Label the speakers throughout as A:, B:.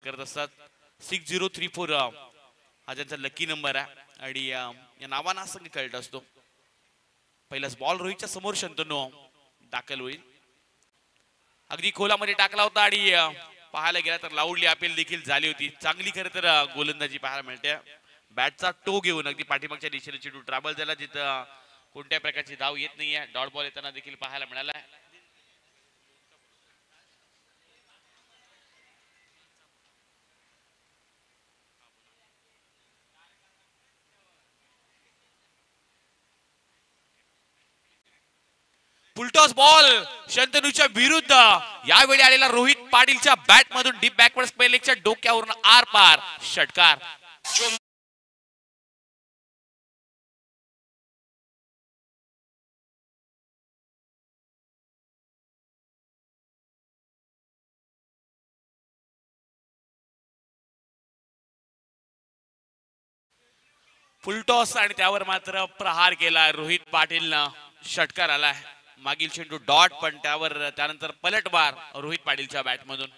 A: करत असतात. 6034 हा त्यांचा लकी नंबर आहे आणि या नावानं संघ खेळत असतो. पहिलाच बॉल रोहितच्या समोर शंतनू दाखल होईल. अगदी खोलामध्ये टाकला होता आणि पाहायला गेला तर लाऊडली अपील देखील झाली होती. चांगली खरं तर गोलंदाजी पाहायला मिळते. बॅटचा टो घेऊन अगदी पाठीमागच्या दिशेने चेंडू ट्रॅव्हल झाला जिथं कोणत्या प्रकारची धाव येत नाहीये. डॉट बॉल येताना देखील पाहायला मिळाला. फुलटॉस बॉल शंतनूच्या विरुद्ध यावेळी आलेला रोहित पाटीलच्या बॅट मधून डीप बॅकवर्ड स्पेलिंगच्या डोक्यावरून आर पार षटकार. फुलटॉस आणि त्यावर मात्र प्रहार केला रोहित पाटीलनं. षटकार आलाय. मागील चेंडू डॉट पण त्यावर त्यानंतर पलटवार रोहित पाटीलच्या बॅट मधून.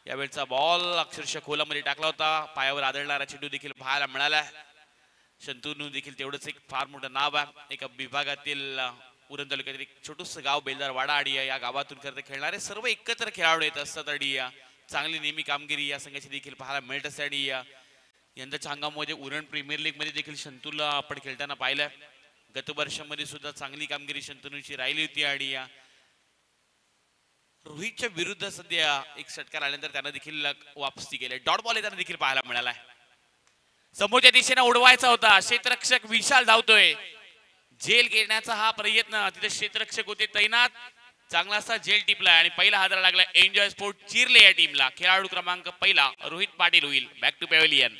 A: यावेळचा बॉल अक्षरशः खोलामध्ये टाकला होता. पायावर आदळणारा चेंडू देखील पाहायला मिळाला. शंतनू देखील तेवढंच एक फार मोठं नाव आहे. एका विभागातील उरण तालुक्यातील एक छोटस गाव बेलदार वाडा आणि या गावातून खरं खेळणारे सर्व एकत्र खेळाडू येत असतात आणि चांगली नेहमी कामगिरी या संघाची देखील पाहायला मिळत असते. आणि यंदाच्या हंगामामध्ये उरण प्रीमियर लीग मध्ये देखील शंतूला आपण खेळताना पाहिलंय. गत वर्षामध्ये सुद्धा चांगली कामगिरी शंतनूची राहिली होती आणि रोहितच्या विरुद्ध सध्या एक षटकार आल्यानंतर त्यानं देखील वापसी केली. डॉट बॉल येताना देखील पाहायला मिळालाय. समोरच्या दिशेने उडवायचा होता. क्षेत्ररक्षक विशाल धावतोय. झेल घेण्याचा हा प्रयत्न. तिथे क्षेत्ररक्षक होते तैनात. चांगला असा झेल टिपला आणि पहिला हादरा लागला एन्जॉय स्पोर्ट चिरले या टीमला. खेळाडू क्रमांक पहिला रोहित पाटील होईल. Back to pavilion.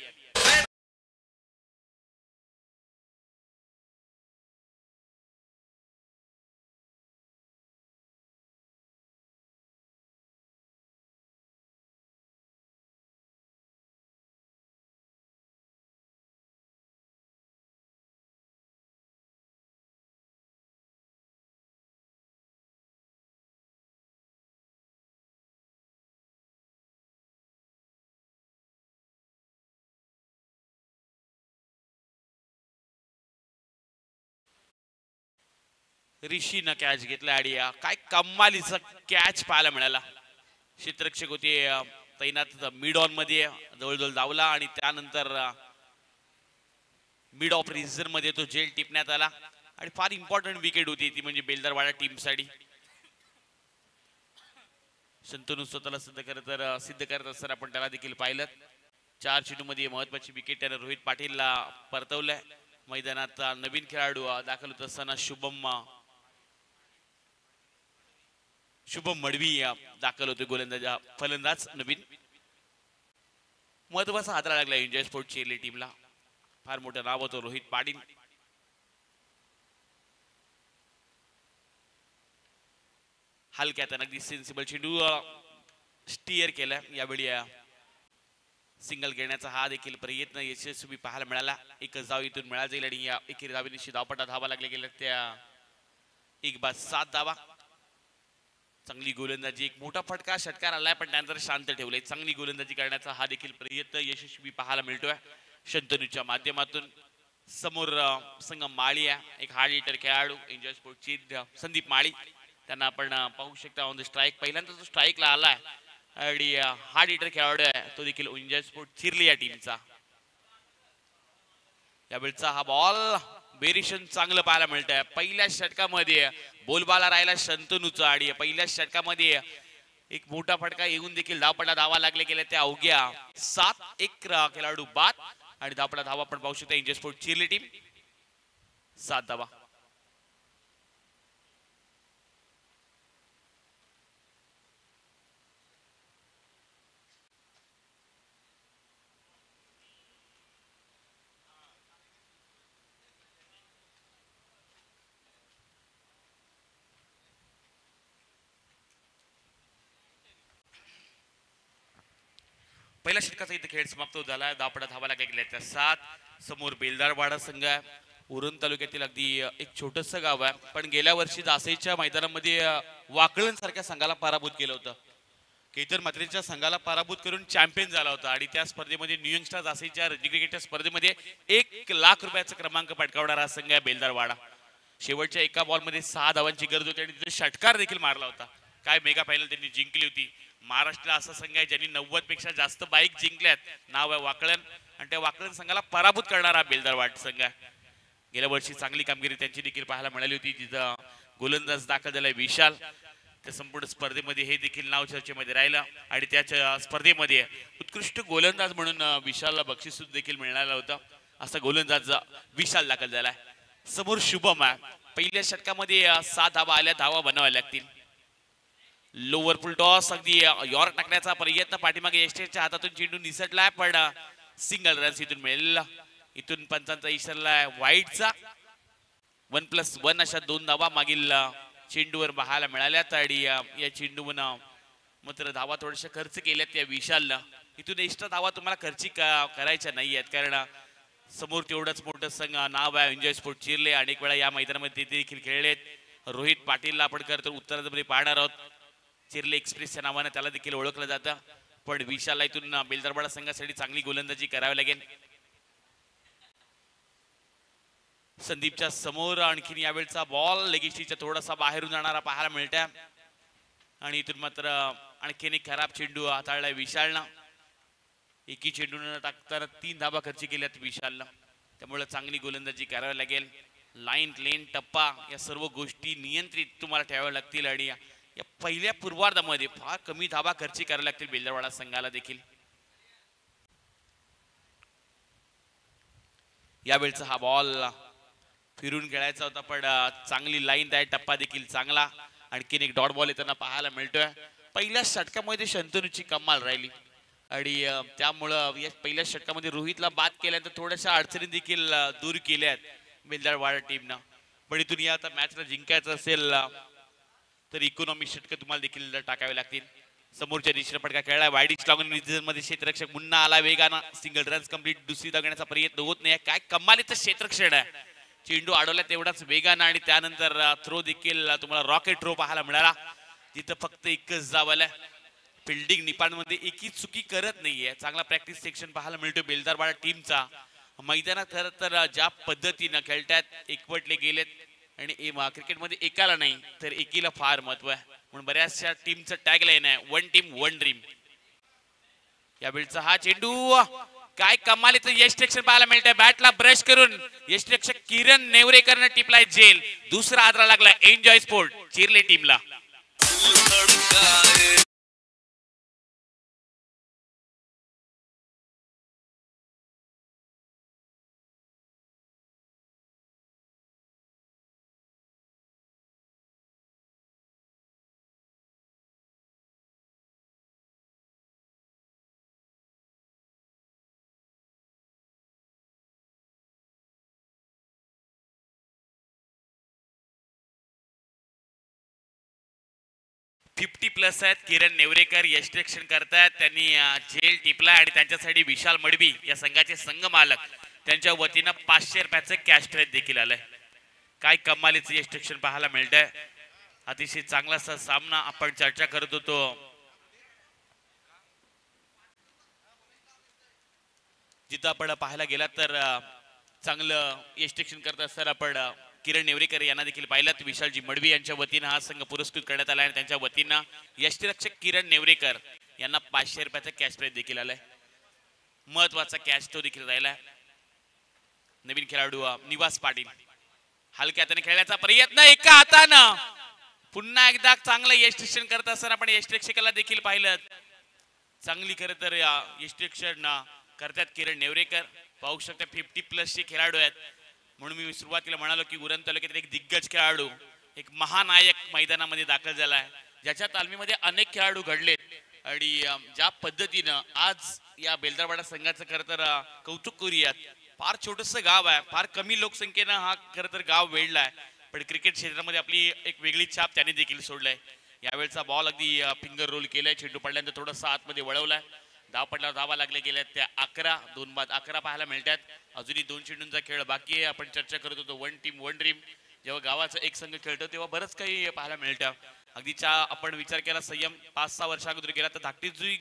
A: ऋषीनं कॅच घेतला आणि काय कमालीचा कॅच पाहायला मिळाला. क्षेत्ररक्षक होते तैनात मिड ऑन मध्ये जवळजवळ धावला आणि त्यानंतर मिड ऑफ रिझन मध्ये तो झेल टिपण्यात आला आणि फार इम्पॉर्टंट विकेट होती ती म्हणजे बेलदारवाडा टीम साठी. शंतनू स्वतःला सिद्ध करत असताना आपण त्याला देखील पाहिलं. 4 चेंडू मध्ये महत्वाची विकेट त्याने रोहित पाटीलला परतवलंय. मैदानात नवीन खेळाडू दाखल होत असताना शुभम मडवी दाखल होते. गोलंदाज फलंदाज नवीन. महत्वाचा हादरा लागला एन्जॉय स्पोर्ट चेरली टीमला. फार मोठं नाव होतं रोहित पाटील. हलक्यात अगदी सेन्सिबल चेंडू स्टिअर केला. यावेळी सिंगल घेण्याचा हा देखील प्रयत्न यशस्वी पाहायला मिळाला. एकच धाव इथून मिळाला जाईल आणि या एकेरी धावेनिशी धावपटा धावा लागले गेल्या त्या 1 बाद 7 धावा. चांगली गोलंदाजी. एक मोठा फटका षटकार आलाय पण त्यानंतर शांत ठेवलंय. चांगली गोलंदाजी करण्याचा हा देखील प्रयत्न यशस्वी पाहायला मिळतोय शंतनूच्या माध्यमातून. समोर संघ माळी आहे. एक हार्ड हिटर खेळाडू एन्जॉय स्पोर्टची संदीप माळी. त्यांना आपण पाहू शकता ऑन द स्ट्राईक. पहिल्यांदा जो स्ट्राईकला आलाय आणि हार्ड हिटर खेळाडू आहे तो देखील एन्जॉय स्पोर्ट चिरली या टीमचा. यावेळचा हा बॉल वेरिएशन चांगलं पाहायला मिळतंय. पहिल्या षटकामध्ये बोलबाला राहिला शंतनूचा आणि पहिल्या षटकामध्ये एक मोठा फटका येऊन देखील धावपटा धावा लागले गेले त्या अवघ्या 7-1 खेळाडू बाद आणि धावपटा धावा आपण पाहू शकता एन्जॉय स्पोर्ट चिरली टीम 7 धावा. पहिल्या षटकाचा इथे खेळ समाप्त झाला. धावपटा धावा लागल्या गेल्या त्या 7. समोर बेलदारवाडा संघ आहे. उरण तालुक्यातील अगदी एक छोटस गाव आहे पण गेल्या वर्षी दासईच्या मैदानामध्ये वाकळण सारख्या संघाला पराभूत केलं होतं. केतन मात्रेच्या संघाला पराभूत करून चॅम्पियन झाला होता आणि त्या स्पर्धेमध्ये न्यू यंगस्टर्स आसीच्या रणजी क्रिकेटच्या स्पर्धेमध्ये 1,00,000 रुपयाचा क्रमांक पटकावणारा हा संघ आहे बेलदारवाडा. शेवटच्या एका बॉलमध्ये 6 धावांची गरज होती आणि तिथे षटकार देखील मारला होता. काय मेगा फायनल त्यांनी जिंकली होती. महाराष्ट्राला असा संघ आहे ज्यांनी 90 पेक्षा जास्त बाईक जिंकल्यात. नाव आहे वाकळण आणि त्या वाकळण संघाला पराभूत करणारा बेलदारवाडा संघ आहे. गेल्या वर्षी चांगली कामगिरी त्यांची देखील पाहायला मिळाली होती. जिथं गोलंदाज दाखल झालाय विशाल. त्या संपूर्ण स्पर्धेमध्ये हे देखील नाव चर्चेमध्ये राहिलं आणि त्याच्या स्पर्धेमध्ये उत्कृष्ट गोलंदाज म्हणून विशालला बक्षीस देखील मिळालं होतं. असा गोलंदाज विशाल दाखल झालाय. समोर शुभम आहे. पहिल्या षटकामध्ये 7 धावा आल्या. धावा बनवाव्या लागतील. लोवर फुल टॉस अगदी यॉर्क टाकण्याचा प्रयत्न पाठीमागे यष्टीच्या हातातून चेंडू निसटलाय पण सिंगल रन्स इथून मिळेल. इथून पंचांचा इशारा वाईटचा. 1+1 अशा 2 धावा मागील चेंडूवर पाहायला मिळाल्यात आणि या चेंडूवर मात्र धावा थोड्याशा खर्च केल्यात या विशालनं. इथून एक्स्ट्रा धावा तुम्हाला खर्ची करायच्या नाही आहेत कारण समोर तेवढंच मोठं संघ नाव आहे एन्जॉय स्पोर्ट चिरले. अनेक वेळा या मैदानामध्ये ते देखील खेळलेत. रोहित पाटीलला आपण खरं तर उत्तरामध्ये पाहणार आहोत. चिरले एक्सप्रेसच्या नावाने त्याला देखील ओळखलं जातं. पण विशालला इथून बेलदारवाडा संघासाठी चांगली गोलंदाजी करावी लागेल. संदीपच्या समोर आणखीन यावेळचा बॉल लेगिस्टीच्या थोडासा बाहेरून जाणारा पाहायला मिळतोय आणि इथून मात्र आणखीन एक खराब चेंडू हाताळलाय विशालनं. एकी चेंडू न टाकताना 3 धावा खर्च केल्यात विशालनं. त्यामुळे चांगली गोलंदाजी करावी लागेल. लाईन लेन टप्पा या सर्व गोष्टी नियंत्रित तुम्हाला ठेवाव्या लागतील आणि या पहिल्या पूर्वार्धामध्ये फार कमी धावा खर्च कराव्या लागतील बेलदारवाडा संघाला देखील. यावेळचा हा बॉल फिरून खेळायचा होता पण चांगली लाईन आहे. टप्पा देखील चांगला. आणखीन एक डॉट बॉल येताना पाहायला मिळतोय. पहिल्या षटकामध्ये शंतनूची कमाल राहिली आणि त्यामुळं या पहिल्या षटकामध्ये रोहितला बाद केल्यानंतर थोड्याशा अडचणी देखील दूर केल्यात बेलदारवाडा टीमनं. पण इथून या आता मॅचला जिंकायचं असेल तर इकॉनॉमी षटक तुम्हाला देखील टाकावे लागतील. समोरच्या दिशेने फटका खेळला. वाईडिश लागून मध्ये क्षेत्ररक्षक मुन्ना आला वेगानं. Single runs complete. दुसरी दगण्याचा प्रयत्न होत नाही. काय कमालीचं क्षेत्ररक्षण आहे. चेंडू अडवला तेवढाच वेगानं आणि त्यानंतर थ्रो देखील तुम्हाला रॉकेट थ्रो पाहायला मिळाला. तिथं फक्त एकच जावलं. फिल्डिंग निपाणमध्ये एकही चुकी करत नाहीये. चांगला प्रॅक्टिस सेक्शन पाहायला मिळतो बेलदारवाडा टीमचा. मैदानात खरं तर ज्या पद्धतीनं खेळतात एकवटले गेलेत आणि क्रिकेटमध्ये एकाला नाही तर एकीला फार महत्व आहे. म्हणून बऱ्याचशा टीमचं टॅगलाईन आहे 1 टीम 1 ड्रीम. यावेळचा हा चेंडू काय कमालीचं यष्टिरक्षण पाहायला मिळतंय. बॅटला ब्रश करून यष्टिरक्षक किरण नेवरेकरनं टिपलाय जेल. दुसरा आदरा लागला एन्जॉय स्पोर्ट चिरले टीमला. +50 आहेत. किरण नेवरेकर यष्टिरक्षण करतायत. त्यांनी झेल टिपला आणि त्यांच्यासाठी विशाल मडवी या संघाचे संघ मालक त्यांच्या वतीनं 500 रुपयाचं कॅश प्राइज देखील आलंय. काय कमालीचं यष्टिरक्षण पाहायला मिळतंय. अतिशय चांगलासा सामना आपण चर्चा करत होतो. जिथं आपण पाहायला गेला तर चांगलं यष्टिरक्षण करत असताना आपण किरण नेवरेकर यांना देखील पाहिलं. विशालजी मडवी यांच्या वतीनं हा संघ पुरस्कृत करण्यात आला आणि त्यांच्या वतीनं यष्टिरक्षक किरण नेवरेकर यांना 500 रुपयाचा कॅश प्राइज देखील आलाय. महत्वाचा कॅश तो देखील राहिलाय. नवीन खेळाडू निवास पाटील हलक्या हाताने खेळण्याचा प्रयत्न एका हातानं. पुन्हा एकदा चांगलं यष्टिरक्षण करत असताना आपण यष्टिरक्षकाला देखील पाहिलं. चांगली खरं तर यष्टिरक्षण करतात किरण नेवरेकर. पाहू शकता 50+ चे खेळाडू आहेत. म्हणून मी सुरुवातीला म्हणालो की उरण तालुक्यातील एक दिग्गज खेळाडू एक महानायक मैदानामध्ये दाखल झालाय. ज्याच्या तालमीमध्ये अनेक खेळाडू घडलेत आणि ज्या पद्धतीनं आज या बेलदारवाडा संघाचं खरं तर कौतुक करूयात. फार छोटंसं गाव आहे. फार कमी लोकसंख्येनं हा खरं तर गाव वेढलाय पण क्रिकेट क्षेत्रामध्ये आपली एक वेगळी छाप त्याने देखील सोडलाय. यावेळचा बॉल अगदी फिंगर रोल केलाय. चेंडू पडल्यानंतर थोडासा आतमध्ये वळवलाय. धाव पडल्यावर धावा लागले गेल्या त्या 11 2 बाद 11 पाहायला मिळतात. अजूनही 2 चेंडूंचा खेळ बाकी आहे. आपण चर्चा करत होतो 1 टीम 1 ड्रीम. जेव्हा गावाचा एक संघ खेळतो तेव्हा बरंच काही पाहायला मिळतं. अगदीच्या आपण विचार केला संयम 5-6 वर्षा अगोदर गेला तर धाकटी जुई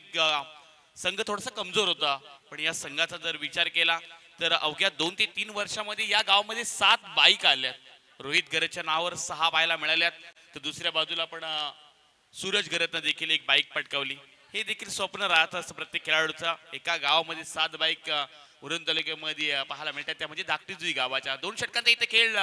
A: संघ थोडासा कमजोर होता, पण या संघाचा जर विचार केला तर अवघ्या 2 ते 3 वर्षामध्ये या गावामध्ये 7 बाईक आल्यात। रोहित गरजच्या नावावर 6 पाहायला मिळाल्यात, तर दुसऱ्या बाजूला पण सूरज गरजनं देखील एक बाईक पटकावली। हे देखील स्वप्न राहत असतं प्रत्येक खेळाडूचा, एका गावामध्ये 7 बाईक उरण तालुक्यामध्ये पाहायला मिळतात, त्या म्हणजे धाकटी जुई गावाच्या। 2 षटकांचा इथे खेळ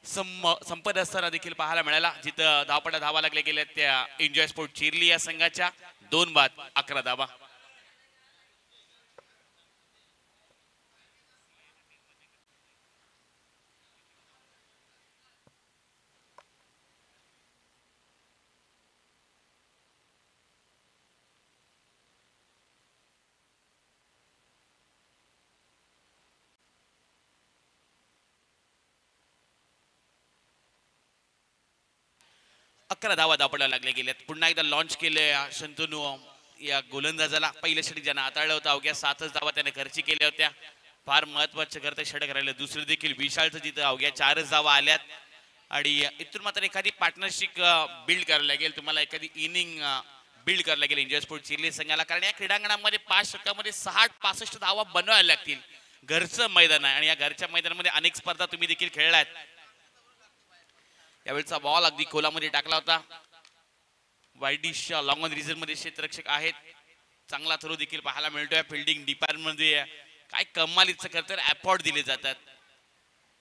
A: संपत असताना देखील पाहायला मिळाला, जिथं धावपट्या धावा लागल्या गेल्या त्या एन्जॉय स्पोर्ट चिरली या संघाच्या 2 बाद 11 धावा। 11 धावा धावपट्या लागल्या गेल्यात। पुन्हा एकदा लॉन्च केले शंतनू या गोलंदाजाला, पहिल्या षटक ज्यांना हाताळलं होतं अवघ्या 7च धावा त्याने खर्ची केल्या होत्या। फार महत्वाचं करता षटक राहिलं। दुसरं देखील विशालचं जिथं अवघ्या 4च धावा आल्यात आणि इथून मात्र एखादी पार्टनरशिप बिल्ड करायला लागेल, तुम्हाला एखादी इनिंग बिल्ड करायला लागेल एन्जॉय स्पोर्ट चिरली संघाला, कारण या क्रीडांगणामध्ये 5 षटकामध्ये 60-65 धावा बनवायला लागतील। घरचं मैदान आहे आणि या घरच्या मैदानामध्ये अनेक स्पर्धा तुम्ही देखील खेळलात। यावेळचा बॉल अगदी खोलामध्ये टाकला होता। वाईडिश लॉंग ऑन रिझन मध्ये क्षेत्ररक्षक आहेत, चांगला थ्रो देखील पाहायला मिळतोय। फिल्डिंग डिपार्टमेंट मध्ये काय कमालीचं करतात, अवॉर्ड दिले जातात।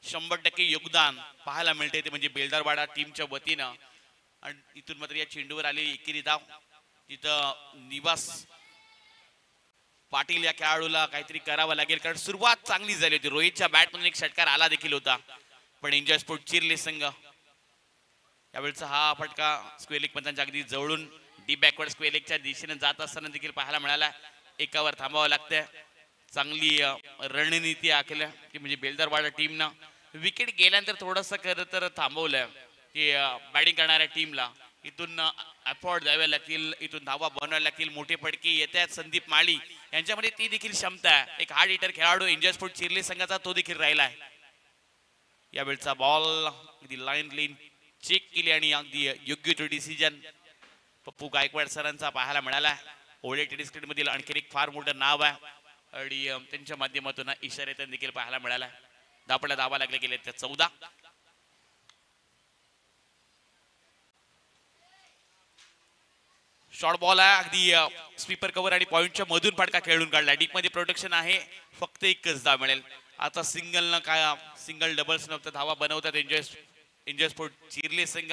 A: 100% योगदान पाहायला मिळते ते म्हणजे बेलदारवाडा टीमच्या वतीनं। आणि इथून मात्र या चेंडूवर आलेली एकेरी धाव, जिथं निवास पाटील या खेळाडूला काहीतरी करावं लागेल, कारण सुरुवात चांगली झाली होती। रोहितच्या बॅटमधून एक षटकार आला देखील होता, पण एन्जॉय स्पोर्ट चिरले संघ यावेळचा हा फटका स्क्वेअर लेग पंचांच्या अगदी जवळून डी बॅकवर्ड स्क्वेअर लेगच्या दिशेने जात असताना देखील पाहायला मिळाला। एकावर थांबावं लागतंय, चांगली रणनीती आखल्या ती म्हणजे बेलदारवाडा टीमनं। विकेट गेल्यानंतर थोडंसं खरं तर थांबवलं की बॅटिंग करणाऱ्या टीमला इथून अफोर्ड द्यावे लागतील, इथून धावा बनवायला लागतील। मोठे फटके येतात, संदीप माळी यांच्यामध्ये ती देखील क्षमता आहे। एक हार्ड हिटर खेळाडू एन्जॉय स्पोर्ट चिरले संघाचा तो देखील राहिला आहे। यावेळचा बॉल अगदी लाईन चेक केली आणि अगदी योग्य तो डिसिजन पप्पू गायकवाड सरांचा पाहायला मिळाला। ओळे टेनिस क्रिकेट मधील आणखी एक फार मोठं नाव आहे आणि त्यांच्या माध्यमातून इशारे देखील पाहायला मिळाला। धावपट्या धावा लागले गेले त्या 14। शॉर्ट बॉल आहे, अगदी स्वीपर कव्हर आणि पॉइंटच्या मधून फटका खेळून काढला। डीप मध्ये प्रोटेक्शन आहे, फक्त एकच धाव मिळेल। आता सिंगल न काय सिंगल डबल्स न धावा बनवतात एन्जॉय स्पोर्ट चिरले संघ,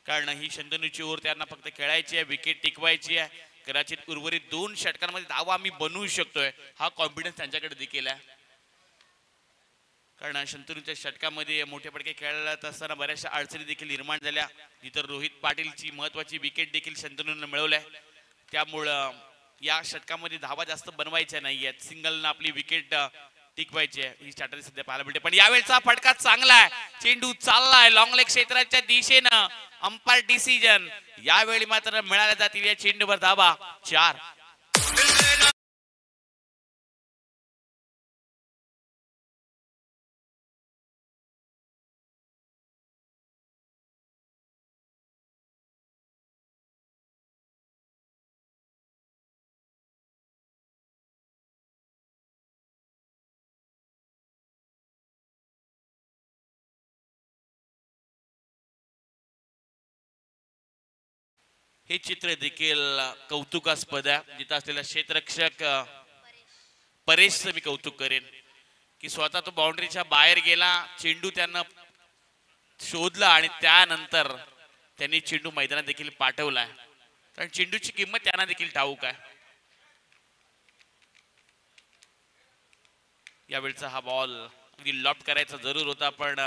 A: कारण ही शंतनूची ओव्हर त्यांना फक्त खेळायची आहे, विकेट टिकवायची आहे। कदाचित उर्वरित 2 षटकांमध्ये धावा आम्ही बनवू शकतोय, हा कॉन्फिडन्स त्यांच्याकडे देखील आहे। कारण शंतनूच्या षटकामध्ये मोठे फटके खेळत असताना बऱ्याचशा अडचणी देखील निर्माण झाल्या, जिथं रोहित पाटीलची महत्वाची विकेट देखील शंतनूनं मिळवल्या। त्यामुळं या षटकामध्ये धावा जास्त बनवायच्या नाहीयेत, सिंगलनं आपली विकेट टिकवायची आहे ही स्ट्रॅटेजी सध्या पाहायला मिळते। पण यावेळचा फटका चांगला आहे, चेंडू चाललाय लॉंग लेग क्षेत्राच्या दिशेनं, अंपायर डिसिजन। यावेळी मात्र मिळाल्या जातील या चेंडूवर धावा 4। हे चित्र देखील कौतुकास्पद आहे, जिथं असलेला क्षेत्ररक्षक परेशचं मी कौतुक करेन की स्वतः तो बाउंड्रीच्या बाहेर गेला, चेंडू त्यांना शोधला आणि त्यानंतर त्यांनी चेंडू मैदानात देखील पाठवलाय, कारण चेंडूची किंमत त्यांना देखील ठाऊक आहे। यावेळचा हा बॉल अगदी लॉफ्ट करायचा जरूर होता, पण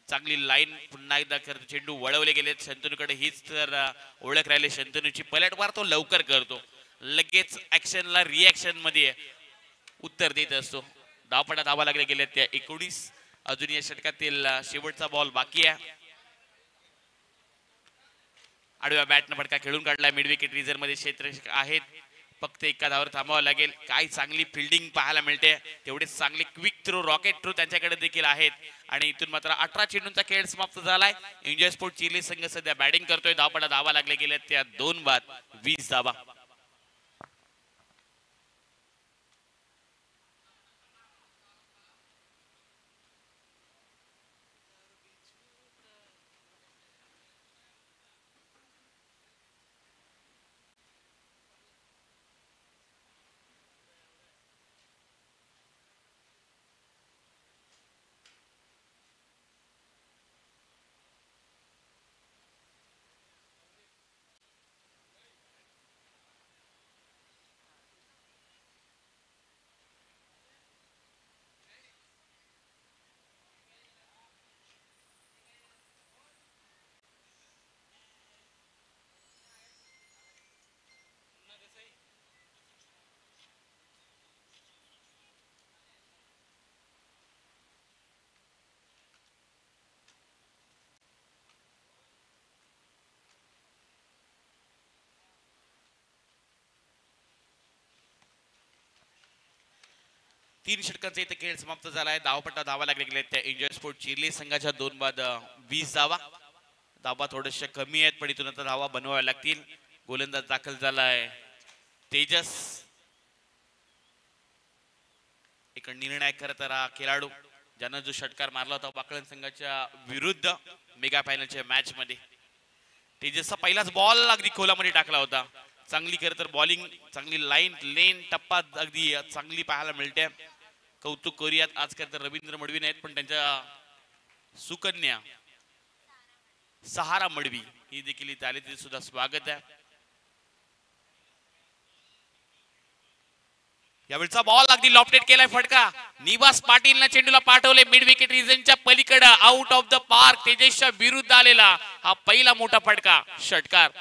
A: चांगली लाईन पुन्हा एकदा करतो, चेंडू वळवले गेले शंतनूकडे। हीच तर ओळख राहिली शंतनूची, पलटवार तो लवकर करतो, लगेच ऍक्शनला रिॲक्शन मध्ये उत्तर देत असतो। धावपट्या धावा लागले गेले त्या 19। अजून या षटकातील शेवटचा बॉल बाकी आहे। आडव्या बॅटनं फटका खेळून काढला, मिड विकेट रिझर्व मध्ये क्षेत्ररक्षक आहेत फक्त एका धावावर थांबावं लागेल. काय चांगली फिल्डिंग पाहायला मिळते, तेवढेच चांगले क्विक थ्रो, रॉकेट थ्रो त्यांच्याकडे देखील आहेत. आणि इथून मात्र 18 चेंडूंचा खेळ समाप्त झालाय. एन्जॉय स्पोर्ट चिर्ली संघ सध्या बॅटिंग करतोय. धावा लागले गेले त्या 2 बाद 20 धावा. तीन षटकांचा इथे खेळ समाप्त झालाय. धावपट्टा धावा लागले गेले त्या एन्जॉय स्पोर्ट चिर्ली संघाच्या 2 बाद 20 धावा. धावा थोडेसे कमी आहेत, पण इथून आता धावा बनवाव्या लागतील. गोलंदाज दाखल झालाय तेजस. एक निर्णय खरं तर हा खेळाडू ज्यानं जो षटकार मारला होता वाकळण संघाच्या विरुद्ध मेगा फायनलच्या मॅच मध्ये, तेजसचा पहिलाच बॉल अगदी खोलामध्ये टाकला होता. चांगली खरं तर बॉलिंग, चांगली लाईन लेन टप्पा अगदी चांगली पाहायला मिळते. कौतुक करूयात. आज खरं तर रवींद्र मडवी नाहीत, पण त्यांच्या सुकन्या सहारा मडवी ही देखील इथे आली, तिथे सुद्धा स्वागत आहे. यावेळचा बॉल अगदी लॉफ्टेड केलाय फटका. निवास पाटीलने चेंडूला पाठवले मिड विकेट रिजनच्या पलीकडे, आउट ऑफ द पार्क. तेजसच्या विरुद्ध आलेला हा पहिला मोठा फटका षटकार.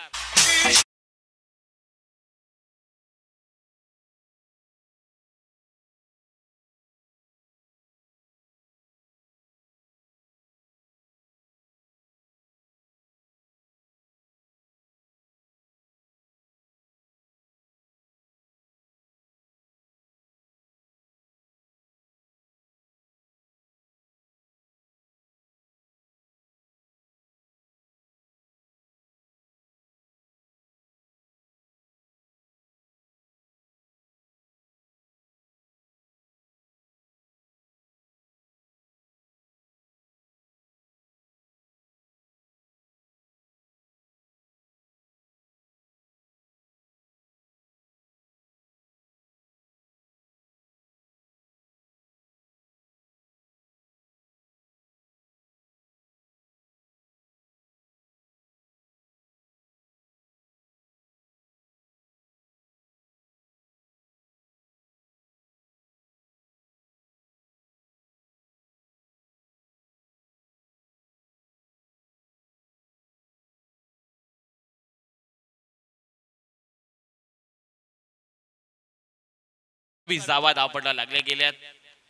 A: धावा धावपट्टा लागल्या गेल्यात.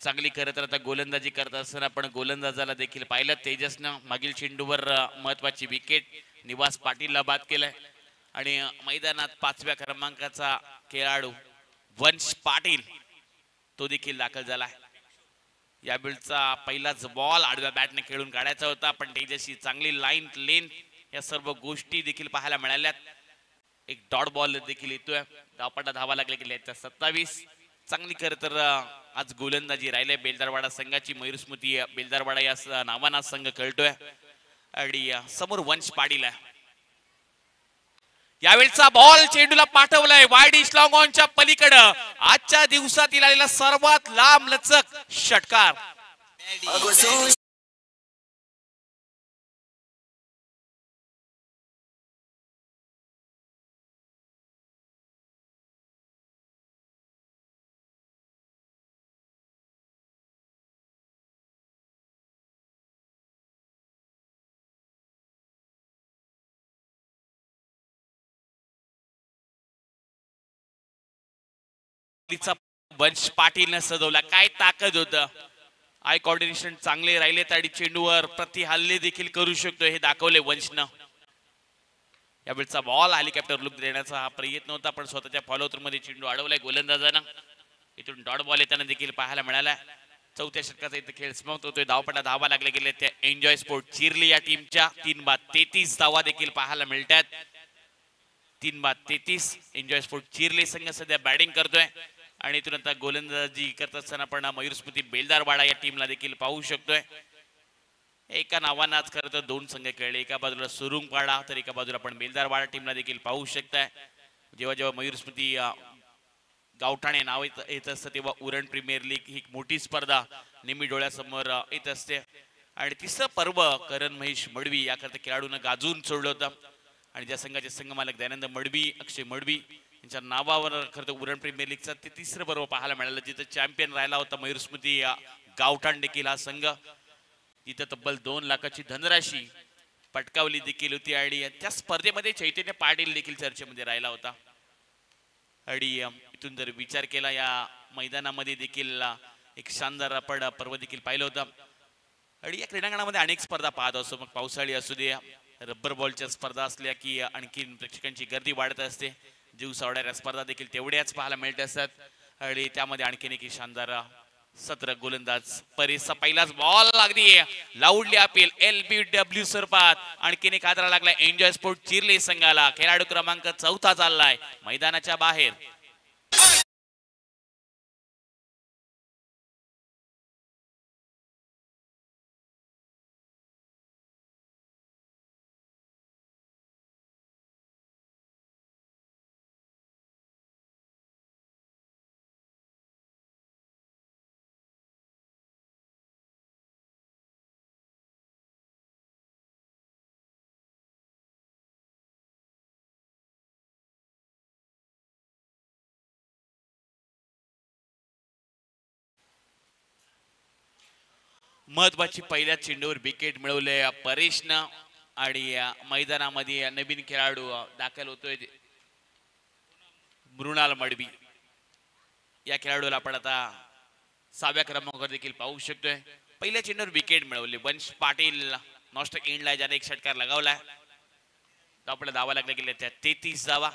A: चांगली खरं तर आता गोलंदाजी करत असताना पण गोलंदाजाला देखील पाहिलं तेजसनं मागील चेंडूवर महत्वाची विकेट निवास पाटीलला बाद केलाय. आणि मैदानात 5व्या क्रमांकाचा खेळाडू वंश पाटील तो देखील दाखल झालाय. यावेळचा पहिलाच बॉल आडव्या बॅटने खेळून काढायचा होता, पण तेजसची चांगली लाईन लेन या सर्व गोष्टी देखील पाहायला मिळाल्यात. एक डॉट बॉल देखील येतोय. धावपट्टा धावा लागले गेले 27. चांगली खरं तर आज गोलंदाजी राहिले बेलदारवाडा संघाची. मयूर स्मृती बेलदारवाडा या नावाना संघ खेळतोय. आणि समोर वंश पाटील आहे. यावेळचा बॉल चेंडूला पाठवलाय वाईड इश लॉंग ऑनच्या पलीकडं. आजच्या दिवसातील आलेला सर्वात लांब लचक षटकार. वंश पाटील ने सजवला. काय ताकद होत. आय कोऑर्डिनेशन चांगले राहिले आणि चेंडूवर प्रति हल्ले देखील करू शकतो हे दाखवले वंशनं. यावेळचा बॉल हेलिकॉप्टर लुक देण्याचा हा प्रयत्न होता, पण स्वतःच्या फॉलोथ्रू मध्ये चेंडू अडवलाय गोलंदाजानं. इथून डॉट बॉल येताना देखील पाहायला मिळाला. चौथ्या षटकाचा इथे खेळ समाप्त होतोय. धावपटा धावा लागले गेले त्या एन्जॉय स्पोर्ट चिरली या टीमच्या. 3 बाद 33 धावा देखील पाहायला मिळतात. 3 बाद 33. एन्जॉय स्पोर्ट चिरली संघ सध्या बॅटिंग करतोय आणि इथून आता गोलंदाजी करत असताना आपण मयूर स्मृती बेलदारवाडा या टीमला देखील पाहू शकतोय. एका नावानं आज खरं तर 2 संघ खेळले. एका बाजूला सुरुंगपाडा तर एका बाजूला आपण बेलदारवाडा टीमला देखील पाहू शकताय. जेव्हा जेव्हा मयूर स्मृती गावठाणे नाव येत असतं तेव्हा उरण प्रीमियर लीग ही मोठी स्पर्धा नेहमी डोळ्यासमोर येत असते. आणि तिसरं पर्व करण महेश मडवी याकरता खेळाडूंना गाजून सोडलं होतं आणि ज्या संघाचे संघ मालक दयानंद मडवी, अक्षय मडवी यांच्या नावावर खरं तर उरण प्रीमियर लीगचं ते तिसरं पर्व पाहायला मिळालं, जिथं चॅम्पियन राहिला होता मयूर स्मृती गावठाण देखील हा संघ. इथं तब्बल 2 लाखाची धनराशी पटकावली देखील होती आणि त्या स्पर्धेमध्ये चैतन्य पाटील देखील चर्चेमध्ये राहिला होता. आणि इथून जर विचार केला या मैदानामध्ये देखील एक शानदार आपण पर्व देखील पाहिलं होतं. आणि या क्रीडांगणामध्ये अनेक स्पर्धा पाहत असतो, मग पावसाळी असू दे, रब्बर बॉलच्या स्पर्धा असल्या की आणखीन प्रेक्षकांची गर्दी वाढत असते. जीव सावणाऱ्या स्पर्धा देखील तेवढ्याच पाहायला मिळत असतात. आणि त्यामध्ये आणखीन एक शानदार सत्र गोलंदाज परेशचा पहिलाच बॉल अगदी लाऊडली अपील LBW स्वरूपात. आणखीन एक हादरा लागला एन्जॉय स्पोर्ट चिरले संघाला. खेळाडू क्रमांक 4 चाललाय मैदानाच्या बाहेर. महत्वाची पहिल्या चेंडूवर विकेट मिळवले परेशनं आणि मैदानामध्ये नवीन खेळाडू दाखल होतोय मृणाल मडवी. या खेळाडूला आपण आता 6व्या क्रमांकावर देखील पाहू शकतोय. पहिल्या चेंडूवर विकेट मिळवले. वंश पाटील नॉस्टक एंडला ज्याने एक षटकार लगावलाय. आपल्याला धावा लागल्या गेल्या त्या 33 धावा.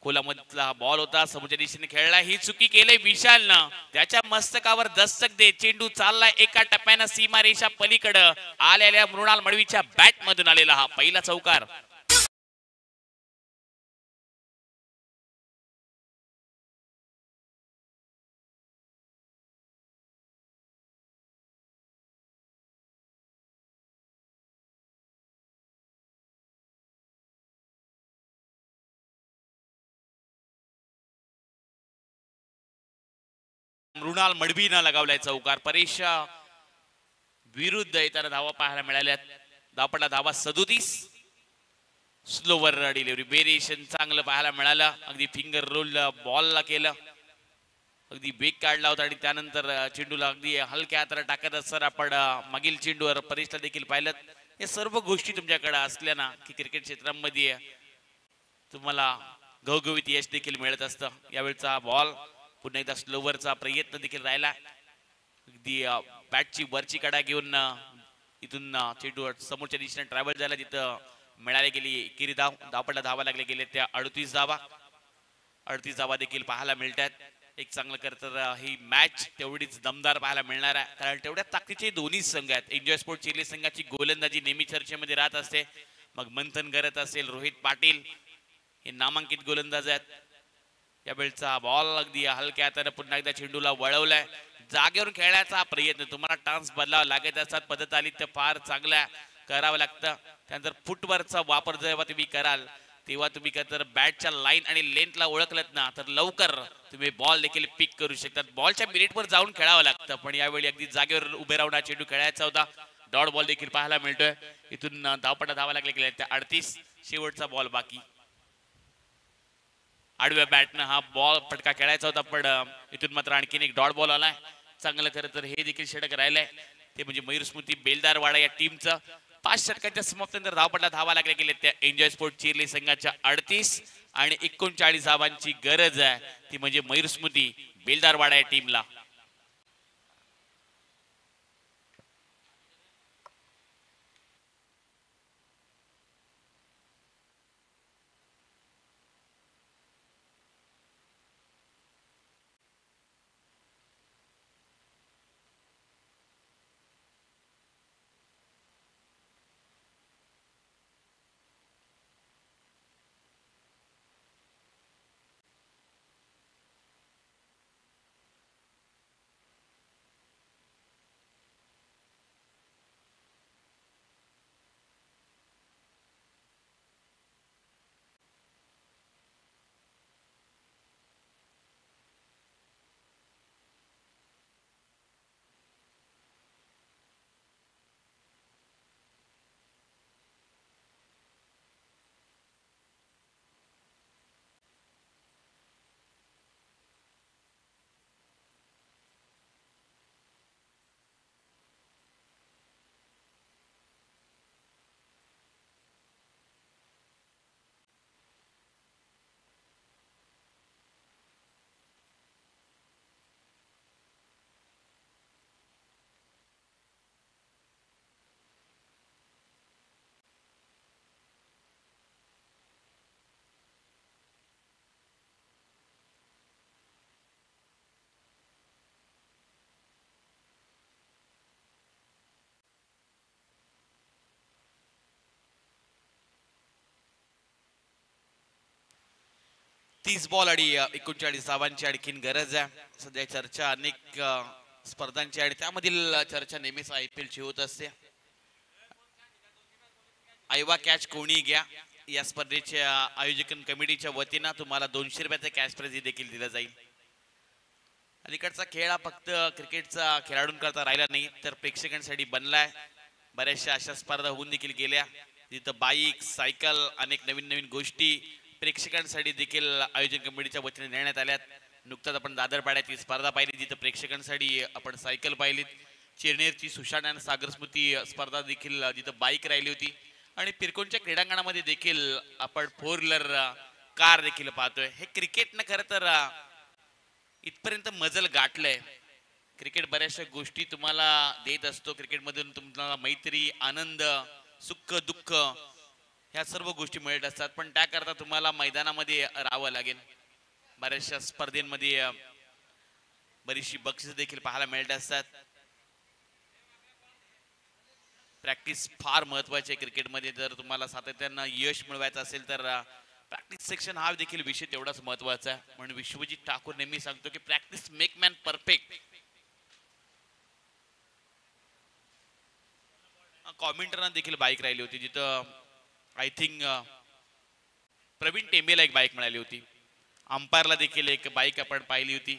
A: कोलामधला बॉल होता, समोरच्या दिशेने खेळला. ही चुकी केली विशालनं. त्याच्या मस्तकावर दस्तक दे चेंडू चाललाय एका टप्प्यानं सीमारेषा पलीकडे. आलेल्या मृणाल मडवीच्या बॅट मधून आलेला हा पहिला चौकार. मृणाल मडवीनं लगावलाय चौकार. परेश विरुद्ध येताना धावा पाहायला मिळाल्यात. धावपडला धावा 37. स्लोवर डिलिव्हरी वेरिएशन चांगलं पाहायला मिळालं. अगदी फिंगर रोल बॉलला केलं, अगदी वेग काढला होता आणि त्यानंतर चेंडूला अगदी हलक्या हाताला टाकत असताना आपण मागील चेंडूवर परेशला देखील पाहिलं. या सर्व गोष्टी तुमच्याकडे असल्या ना की क्रिकेट क्षेत्रामध्ये तुम्हाला घवघवीत यश देखील मिळत असतं. यावेळचा बॉल पुन्हा एकदा स्लोवरचा प्रयत्न देखील राहिला. अगदी बॅटची वरची कडा घेऊन इथून चेंडू समोरच्या दिशेने ट्रॅव्हल झाला, तिथं मिळाली गेली एकेरी धाव. धावपडला धावा लागल्या गेले त्या 38 धावा. 38 धावा देखील पाहायला मिळतात. एक चांगलं करतर ही मॅच तेवढीच दमदार पाहायला मिळणार आहे, कारण तेवढ्या ताकदीचे दोन्ही संघ आहेत. एन्जॉय स्पोर्ट चिरले संघाची गोलंदाजी नेहमी चर्चेमध्ये राहत असते. मग मंथन करत असेल रोहित पाटील, हे नामांकित गोलंदाज आहेत. यावेळचा बॉल अगदी हलक्या हाताने पुन्हा एकदा चेंडूला वळवलाय. जागेवरून खेळण्याचा प्रयत्न, तुम्हाला टान्स बदलावा लागत असतात, पद्धत आली तर फार चांगल्या करावं लागतं. त्यानंतर फुटवरचा वापर जेव्हा तुम्ही कराल तेव्हा तुम्ही तर बॅटच्या लाईन आणि लेंथला ओळखलत ना तर लवकर तुम्ही बॉल देखील पिक करू शकतात. बॉलच्या मिनिटवर जाऊन खेळावं लागतं, पण यावेळी अगदी जागेवर उभे राहून चेंडू खेळायचा होता. डॉट बॉल देखील पाहायला मिळतोय. इथून धावपटा धावा लागले गेले त्या 38. शेवटचा बॉल बाकी. आडव्या बॅटनं हा बॉल फटका खेळायचा होता, पण इथून मात्र आणखीन एक डॉट बॉल आलाय. चांगलं खरं तर हे देखील षटक राहिलंय, ते म्हणजे मयूर स्मृती बेलदारवाडा या टीमचं. 5 षटकांच्या समाप्तीनंतर धावपटला धावा लागल्या गेल्या त्या एन्जॉय स्पोर्ट चिरले संघाच्या 38 आणि 39 धावांची गरज आहे, ती म्हणजे मयूर स्मृती बेलदारवाडा या टीमला. 30 बॉल आणि 39 धावांची आणखीन गरज आहे. सध्या चर्चा अनेक स्पर्धांची आणि त्यामधील चर्चा नेहमीच IPL ची होत असते. आयवा कॅच कोणी घ्या या स्पर्धेच्या आयोजन कमिटीच्या वतीनं तुम्हाला 200 रुपयाचा कॅश प्राइज देखील दिला जाईल. अलीकडचा खेळ हा फक्त क्रिकेटचा खेळाडूंकरता राहिला नाही तर प्रेक्षकांसाठी बनलाय. बऱ्याचशा अशा स्पर्धा होऊन देखील गेल्या जिथं बाईक सायकल अनेक नवीन नवीन गोष्टी प्रेक्षकांसाठी देखील आयोजन कमिटीच्या वतीने नेण्यात आल्यात. नुकताच आपण दादरपाड्याची स्पर्धा पाहिली जिथं प्रेक्षकांसाठी आपण सायकल पाहिली. चिरनेरची सुशांत आणि सागर स्मृती स्पर्धा देखील जिथं बाईक राहिली होती आणि पिरकोनच्या क्रीडांगणामध्ये देखील आपण 4 व्हीलर कार देखील पाहतोय. हे क्रिकेटनं खरं तर इथपर्यंत मजल गाठलंय. क्रिकेट बऱ्याचशा गोष्टी तुम्हाला देत असतो. क्रिकेटमधून तुम्हाला मैत्री आनंद सुख दुःख ह्या सर्व गोष्टी मिळत असतात पण त्याकरता तुम्हाला मैदानामध्ये राहावं लागेल. बऱ्याचशा स्पर्धेमध्ये बरीचशी बक्षीस देखील पाहायला मिळत असतात. प्रॅक्टिस फार महत्वाची आहे क्रिकेटमध्ये. जर तुम्हाला सातत्यानं यश मिळवायचं असेल तर प्रॅक्टिस सेक्शन हा देखील विषय तेवढाच महत्वाचा आहे. म्हणून विश्वजित ठाकूर नेहमी सांगतो की प्रॅक्टिस मेक मॅन परफेक्ट. कॉमेंटरना देखील बाईक राहिली होती जिथं आय थिंक प्रवीण टेंबेला एक बाईक मिळाली होती. अंपायरला देखील एक बाईक आपण पाहिली होती.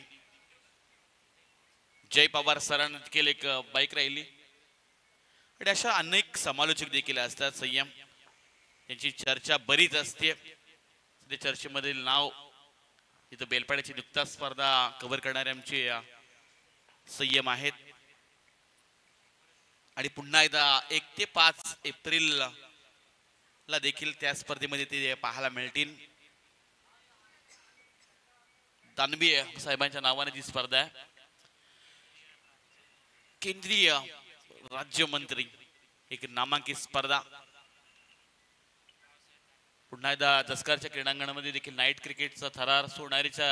A: जय पवार सरांना देखील एक बाईक राहिली आणि अशा अनेक समालोचक देखील असतात. संयम यांची चर्चा बरीच असते. सध्या चर्चेमधील नाव इथं बेलपाड्याची नुकताच स्पर्धा कव्हर करणारे आमचे संयम आहेत आणि पुन्हा एकदा 1 ते 5 एप्रिल ला देखील त्या स्पर्धेमध्ये ते पाहायला मिळतील. दानवे साहेबांच्या नावाने जी स्पर्धा आहे केंद्रीय राज्यमंत्री एक नामांकित स्पर्धा. पुन्हा एकदा दसकारच्या क्रीडांगणामध्ये देखील नाईट क्रिकेटचा थरार सोनारीच्या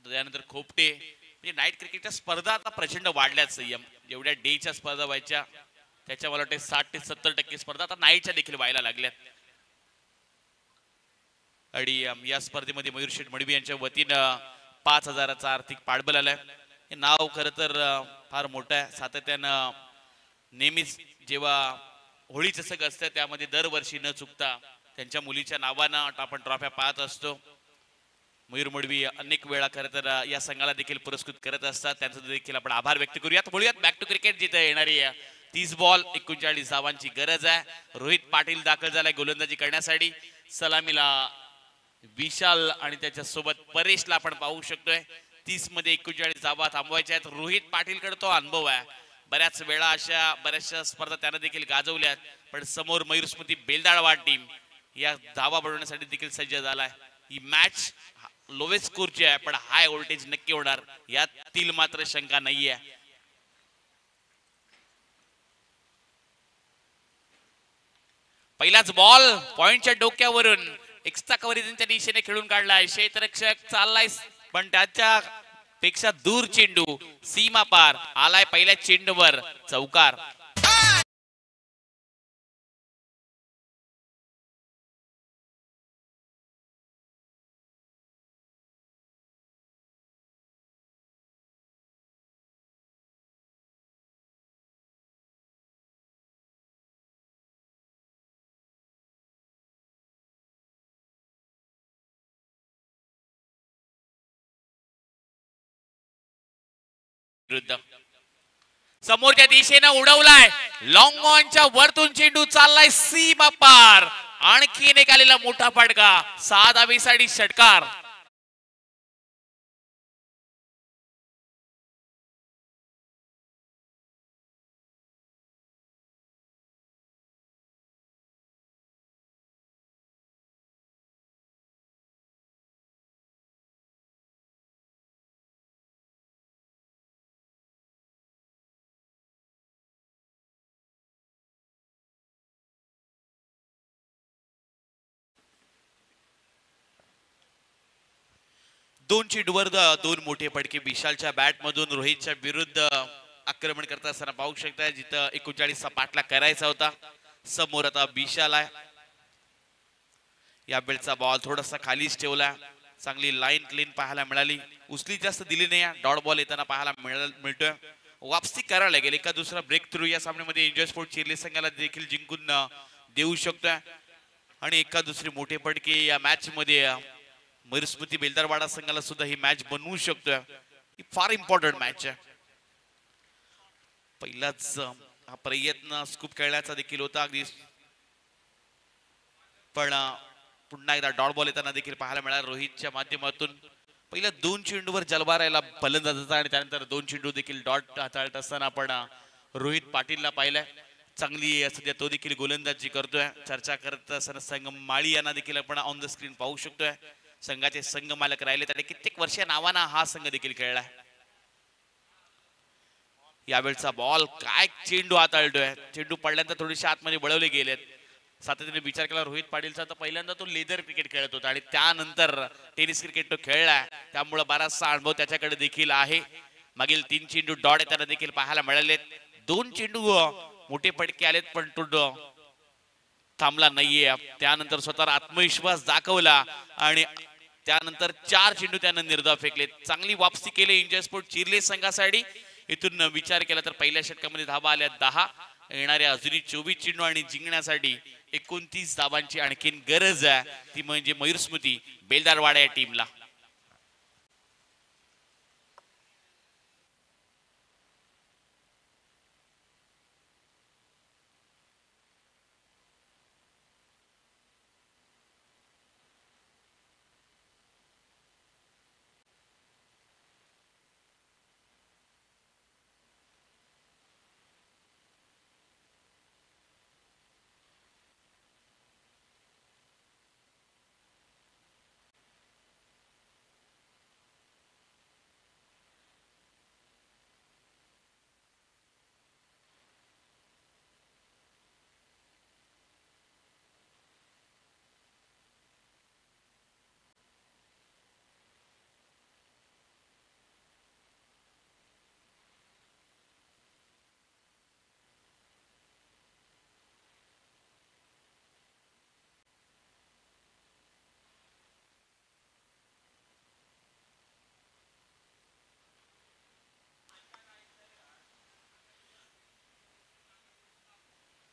A: त्यानंतर खोपटे म्हणजे नाईट क्रिकेटच्या स्पर्धा आता प्रचंड वाढल्यात. संयम जेवढ्या डेच्या स्पर्धा व्हायच्या त्याच्या मला वाटते 60 ते 70% स्पर्धा आता नाईटच्या देखील व्हायला लागल्यात. आणि या स्पर्धेमध्ये मयूर शेठ मडवी यांच्या वतीनं 5000चा आर्थिक पाठबळ आलाय. हे नाव खरं तर फार मोठं आहे. सातत्यानं नेहमीच जेव्हा होळीचं सगळं असतं त्यामध्ये दरवर्षी न चुकता त्यांच्या मुलीच्या नावानं आपण ट्रॉफ्या पाहत असतो. मयूर मडवी अनेक वेळा खरं तर या संघाला देखील पुरस्कृत करत असतात. त्यांचा देखील आपण आभार व्यक्त करूयात. बोलूयात बॅक टू क्रिकेट जिथे येणारी 30 बॉल 39 धावांची गरज आहे. रोहित पाटील दाखल झालाय गोलंदाजी करण्यासाठी. सलामीला विशाल आणि त्याच्या सोबत परेशला आपण पाहू शकतोय. 30 मध्ये 39 धावा थांबवायच्या आहेत. रोहित पाटील कडे तो अनुभव आहे. बऱ्याच वेळा अशा बऱ्याचशा स्पर्धा त्यानं देखील गाजवल्यात पण समोर मयूर स्मृती बेलदाळवाड टीम या धावा बनवण्यासाठी देखील सज्ज झालाय. ही मॅच लोवेस्ट स्कोरची आहे पण हाय व्होल्टेज नक्की होणार यातील मात्र शंका नाहीये. पहिलाच बॉल पॉइंटच्या डोक्यावरून एक्स्ट्रा कव्हरेजच्या दिशेने खेळून काढलाय. क्षेत्ररक्षक चाललाय पण त्याच्या पेक्षा दूर चेंडू सीमा पार आलाय. पहिल्या चेंडूवर चौकार. समोरच्या दिशेनं उडवलाय. लॉंग ऑनच्या वरतून चेंडू चाललाय सीमा पार. आणखीन एक आलेला मोठा फटका. 6 धावेसाठी षटकार. दोन चेंडूवर 2 मोठे फटके. विशालच्या बॅट मधून रोहितच्या विरुद्ध आक्रमण करत असताना पाहू शकताय जिथं 39चा पाठला करायचा होता. समोर आता विशाल आहे. या बेलचा बॉल थोडासा खालीच ठेवला. चांगली लाईन क्लीन पाहायला मिळाली. उचली जास्त दिली नाही, डॉट बॉल येताना पाहायला मिळतोय. वापसी करायला लागेल, एका दुसरा ब्रेक थ्रू या सामन्यामध्ये एन्जॉय स्पोर्ट चिरले संघाला देखील जिंकून देऊ शकतोय. आणि एका दुसरी मोठे फटके या मॅच मध्ये मयुरस्मृती बेलदारवाडा संघाला सुद्धा ही मॅच बनवू शकतोय. ही फार इम्पॉर्टंट मॅच आहे. पहिलाच हा प्रयत्न स्कूप खेळण्याचा देखील होता अगदी, पण पुन्हा एकदा डॉट बॉल येताना देखील पाहायला मिळाला रोहितच्या माध्यमातून. पहिल्या 2 चेंडूवर जलबारायला फलंदाजाचा आणि त्यानंतर 2 चेंडू देखील डॉट हाताळत असताना आपण रोहित पाटीलला पाहिलंय. चांगली सध्या तो देखील गोलंदाजी करतोय. चर्चा करत असताना संगम माळी यांना देखील आपण ऑन द स्क्रीन पाहू शकतोय. संघाचे संघ मालक राहिले आणि कित्येक वर्ष नावाना हा संघ देखील खेळलाय. यावेळचा बॉल काय चेंडू हाताळतोय. चेंडू पडल्यानंतर थोडीशी आतमध्ये वळवले गेलेत. सातत्याने विचार केला रोहित पाटीलचा तर पहिल्यांदा तो लेदर क्रिकेट खेळत होता आणि त्यानंतर टेनिस क्रिकेट तो खेळलाय, त्यामुळे बराचसा अनुभव त्याच्याकडे देखील आहे. मागील 3 चेंडू डॉट येताना देखील पाहायला मिळालेत. 2 चेंडू मोठे फटके आलेत पण तो थांबला नाहीये. त्यानंतर स्वतःवर आत्मविश्वास दाखवला आणि त्यानंतर 4 चेंडू त्यानं निर्धाव फेकले. चांगली वापसी केली एन्जॉय स्पोर्ट चिरले संघासाठी. इथून विचार केला तर पहिल्या षटकामध्ये धावा आल्या 10, येणाऱ्या अजूनही 24 चेंडू आणि जिंकण्यासाठी 29 धावांची आणखीन गरज आहे. ती म्हणजे मयुरस्मृती बेलदारवाडा या टीमला.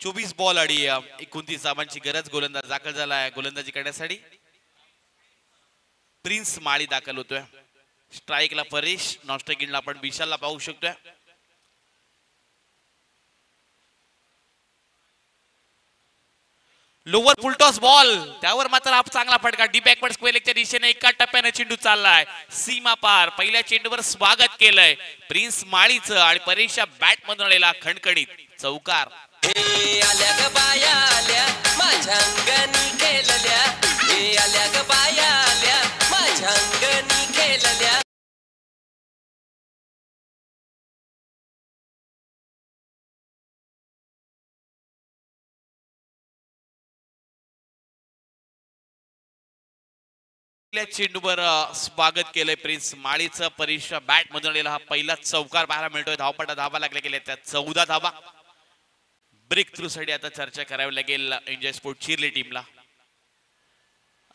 A: चोवीस बॉल आणि 29 धावांची गरज. गोलंदाज दाखल झालाय गोलंदाजी करण्यासाठी. प्रिन्स माळी दाखल होतोय. स्ट्राईकला परेश, नॉन स्ट्राईकिंगला आपण विशालला पाहू शकतोय. लोवर फुलटॉस बॉल, त्यावर मात्र हा चांगला फटका डी बॅकवर्ड स्क्वेअर लेगच्या दिशेने एका टप्प्याने चेंडू चाललाय सीमा पार. पहिल्या चेंडूवर स्वागत केलंय प्रिन्स माळीचं आणि परेशच्या बॅट मधून आलेला खणखणीत चौकार.
B: आल्या ग बाया आल्या माझ्या अंगणी खेळल्या, हे आल्या ग बाया आल्या माझ्या अंगणी खेळल्या.
A: चेंडूवर स्वागत केलंय प्रिन्स माळीचं. परेशच्या बॅट मधून आलेला हा पहिला चौकार पाहायला मिळतोय. धावपटा धावा लागल्या गेल्या त्या 14 धावा. ब्रेक थ्रू साठी आता चर्चा करावी लागेल एन्जॉय स्पोर्ट चिरले टीमला.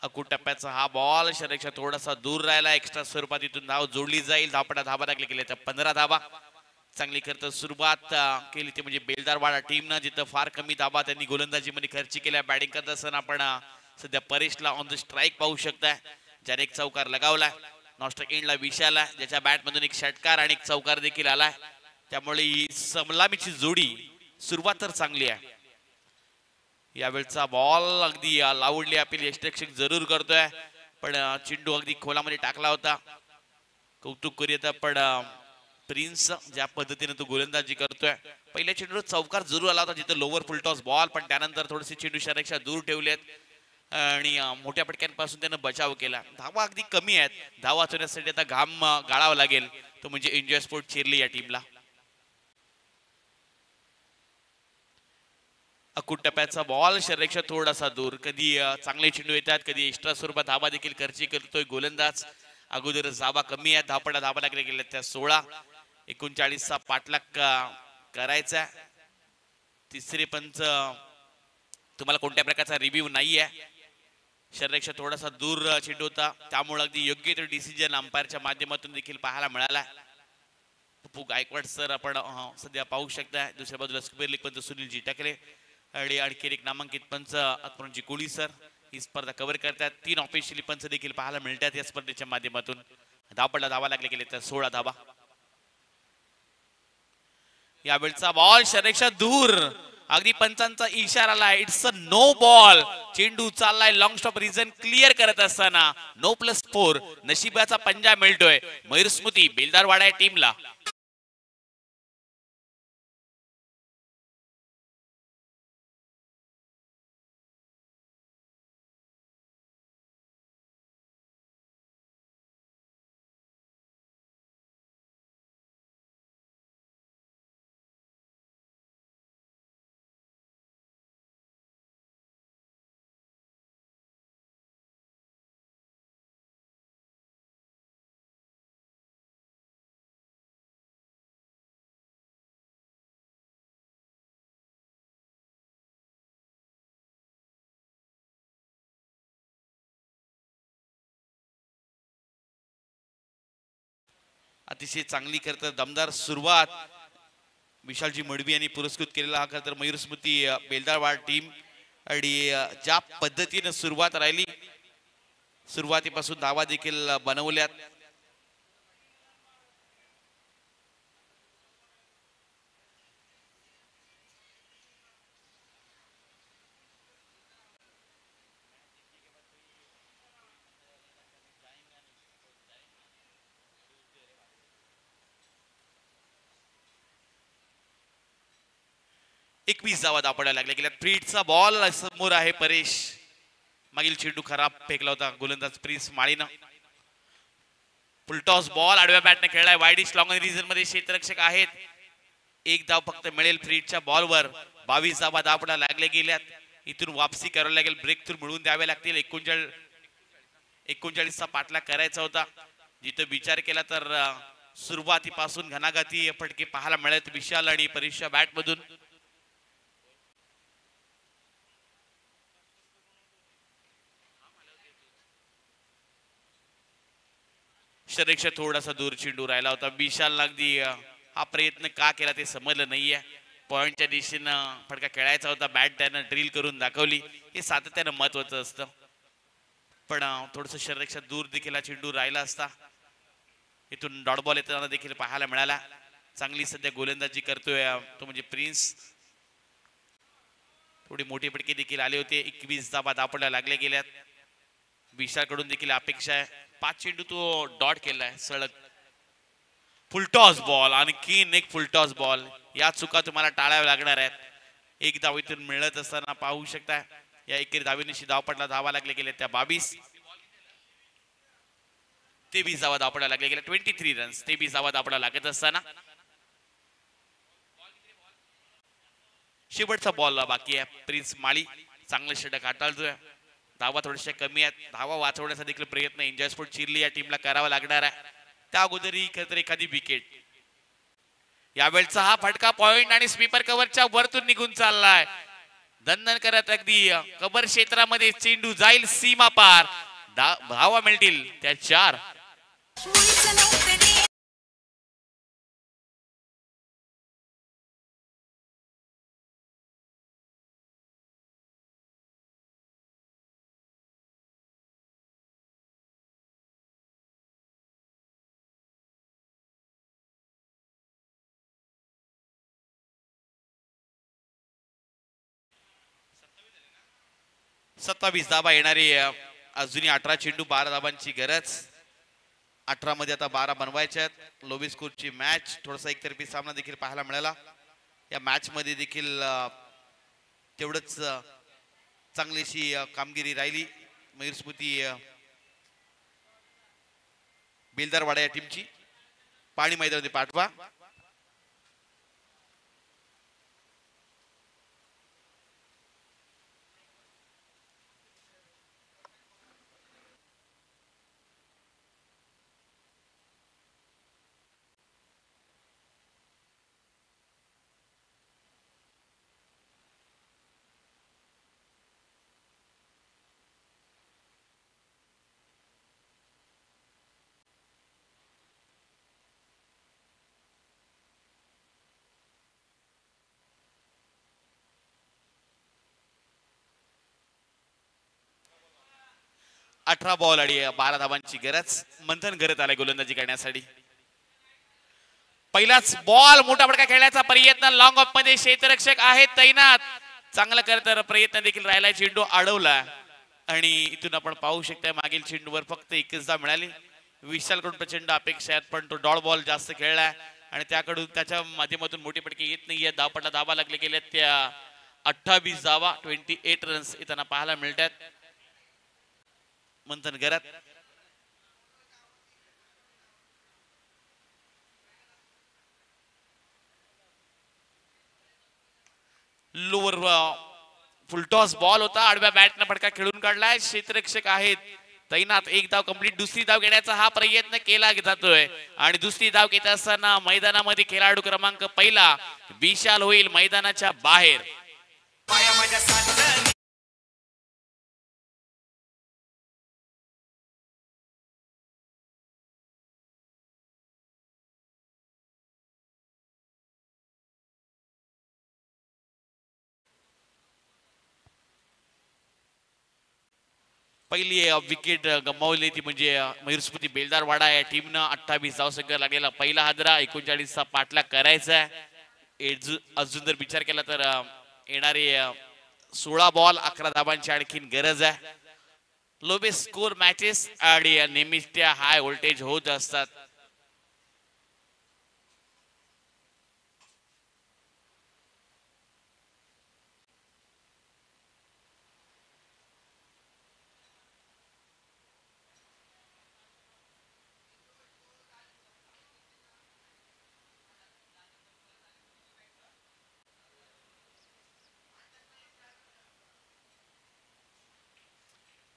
A: अकूट टप्प्याचा हा बॉल शरीराच्या थोडासा दूर राहिला. एक्स्ट्रा स्वरूपात इथून धाव जोडली जाईल. धावपटा धावा लागल्या गेल्या त्या 15 धावा. चांगली करता सुरुवात केली ते म्हणजे बेलदारवाडा टीमनं, जिथं फार कमी धावा त्यांनी गोलंदाजीमध्ये खर्च केल्या. बॅटिंग करत असताना आपण सध्या परेशला ऑन द स्ट्राईक पाहू शकताय, ज्याने एक चौकार लगावलाय. नॉस्ट्राईक एंडला विशाल आहे, ज्याच्या बॅट मधून एक षटकार आणि एक चौकार देखील आलाय. त्यामुळे ही समलामीची जोडी सुरुवात तर चांगली आहे. यावेळचा बॉल अगदी लावडली अपील यष्टरक्षक जरूर करतोय, पण चेंडू अगदी खोलामध्ये टाकला होता. कौतुक करूयात पण प्रिन्स ज्या पद्धतीने तो गोलंदाजी करतोय. पहिल्या चेंडूवर चौकार जरूर आला होता जिथे लोवर फुलटॉस बॉल, पण त्यानंतर थोडेसे चेंडू शरीराच्या दूर ठेवलेत आणि मोठ्या फटक्यांपासून त्यानं बचाव केला. धावा अगदी कमी आहेत. धावा वाचवण्यासाठी आता घाम गाळावा लागेल, तो म्हणजे एन्जॉय स्पोर्ट चिरली या टीमला. अकूट टप्प्याचा बॉल शरीराच्या थोडासा दूर. कधी चांगले चेंडू येतात, कधी एक्स्ट्रा स्वरूपात धावा देखील खर्ची करतोय गोलंदाज. अगोदर धावा कमी आहेत, धावपटा धावा लागल्या गेल्या त्या 16. 39चा पाठलाग करायचा. तिसरे पंच तुम्हाला कोणत्या प्रकारचा रिव्ह्यू नाहीये. शरीरेक्षा थोडासा दूर चेंडू होता, त्यामुळे अगदी योग्य तो डिसिजन अंपायरच्या माध्यमातून देखील पाहायला मिळाला. पप्पू गायकवाड सर आपण सध्या पाहू शकता. दुसऱ्या बाजूला सुपर लीग पंच सुनीलजी टाकले आणि आणखी एक नामांकित पंच अतुलजी कोळी सर ही स्पर्धा कव्हर करतात. 3 ऑफिशियली पंच देखील पाहायला मिळतात या स्पर्धेच्या माध्यमातून. धावपडला धावा लागले गेले तर 16 धावा. यावेळचा बॉल शरीरेक्षा दूर, अगदी पंचांचा इशारा आलाय. It's a no ball. चेंडू चाललाय लॉंग स्टॉप रिझन क्लिअर करत असताना No+4 नशिबाचा पंजा मिळतोय मयूर स्मृती बेलदारवाडा या टीमला. अतिशय चांगली करत दमदार सुरुवात विशालजी मडवी यांनी पुरस्कृत केलेला हा खरं तर मयूर स्मृती बेलदारवाड टीम. आणि ज्या पद्धतीने सुरुवात राहिली, सुरुवातीपासून धावा देखील बनवल्यात. एकवीस धावा दापडायला लागल्या गेल्या. फ्रीडचा बॉल समोर आहे परेश. मागील चेंडू खराब फेकला होता गोलंदाज प्रिन्स माळीनं. फुलटॉस बॉल आडव्या बॅटने खेळलाय. वाईडिश लॉंग रिजन मध्ये क्षेत्ररक्षक आहेत. एक धाव फक्त मिळेल फ्रीडच्या बॉलवर. 22 धावा दापडा लागल्या गेल्यात. इथून वापसी करावी लागेल. ब्रेक थ्रू मिळवून द्यावे लागतील. 39चा पाठलाग करायचा होता. जिथं विचार केला तर सुरुवातीपासून घणाघाती फटके पाहायला मिळत विशाल आणि परेशच्या बॅट मधून. शरीरेक्षा थोडासा दूर चेंडू राहिला होता. विशाल अगदी हा प्रयत्न का केला ते समजलं नाहीये. पॉइंटच्या दिशेनं फटका खेळायचा होता. बॅट त्यानं ड्रिल करून दाखवली. हे सातत्यानं महत्वाचं असतं. पण थोडस शरीरेक्षा दूर देखील हा चेंडू राहिला असता. इथून डॉट बॉल येताना देखील पाहायला मिळाला. चांगली सध्या गोलंदाजी करतोय तो म्हणजे प्रिन्स. थोडी मोठी फटके देखील आले होते. 21 धावा दापडला लागल्या गेल्यात. विशालकडून देखील अपेक्षा आहे. 5 चेंडू तो डॉट केलाय सलग. फुलटॉस बॉल, आणखीन एक फुलटॉस बॉल. या चुका तुम्हाला टाळाव्या लागणार आहेत. एक धाव इथून मिळत असताना पाहू शकता. या एकेरी धावेनिशी धावपटला धावा लागले गेले त्या 22. 23 धावा धावपडा लागले गेल्या. 23 रन्स. 23 धावा धावपडा लागत असताना शेवटचा बॉल बाकी आहे. प्रिन्स माळी चांगलं षटक हाताळतोय. धावा थोड्याशा कमी आहेत. धावा वाचवण्याचा देखील प्रयत्न एन्जॉय स्पोर्ट चिरली या टीमला करावा लागणार आहे. त्या अगोदरही खरं तर एखादी विकेट. यावेळचा हा फटका पॉइंट आणि स्वीपर कव्हरच्या वरतून निघून चाललाय. दंदन करत अगदी कव्हर क्षेत्रामध्ये चेंडू जाईल सीमा पार. धावा मिळतील त्या 4. 27 धावा येणारी. अजूनही 18 चेंडू 12 धावांची गरज. 18 मध्ये आता 12 बनवायच्यात. Loewi स्कोरची match. थोडासा एकतर्फी सामना देखील पाहायला मिळाला. या मॅच मध्ये देखील तेवढंच चांगलीशी कामगिरी राहिली मयूर स्मृती बेलदारवाडा या टीमची. पाणी मैदानामध्ये पाठवा. 18 बॉल आणि 12 धावांची गरज. मंथन करत आलाय गोलंदाजी करण्यासाठी. पहिलाच बॉल मोठा फटका खेळण्याचा प्रयत्न लॉंग ऑफ मध्ये क्षेत्ररक्षक आहेत तैनात. चांगला करत प्रयत्न देखील राहिला. चेंडू अडवला आणि इथून आपण पाहू शकता मागील चेंडूवर फक्त एकच धाव मिळाली. विशालकडून प्रचंड अपेक्षा आहेत पण तो डॉट बॉल जास्त खेळलाय आणि त्याकडून त्याच्या माध्यमातून मोठी फटके येत नाहीये. धावपट्टा धावा लागले गेल्या त्या 28 धावा 28 रन्स इथं पाहायला मिळतात. मंथन घरात लोअर फुलटॉस बॉल होता. आडव्या बॅटनं फटका खेळून काढलाय. क्षेत्ररक्षक आहेत तैनात. एक धाव कंप्लीट. दुसरी धाव घेण्याचा हा प्रयत्न केला जातोय आणि दुसरी धाव घेत असताना मैदानामध्ये खेळाडू क्रमांक पहिला विशाल होईल मैदानाच्या बाहेर. पहिली विकेट गमावली ती म्हणजे मयूरस्मृती बेलदार वाडा या टीमनं 28 धावसंख्या लागलेला पहिला हादरा 39 चा पाठलाग करायचा आहे. अजून जर विचार केला तर येणारे 16 बॉल 11 धावांची आणखीन गरज आहे. लो बेस स्कोर मॅचेस आणि नेहमीच त्या हाय व्होल्टेज होत असतात.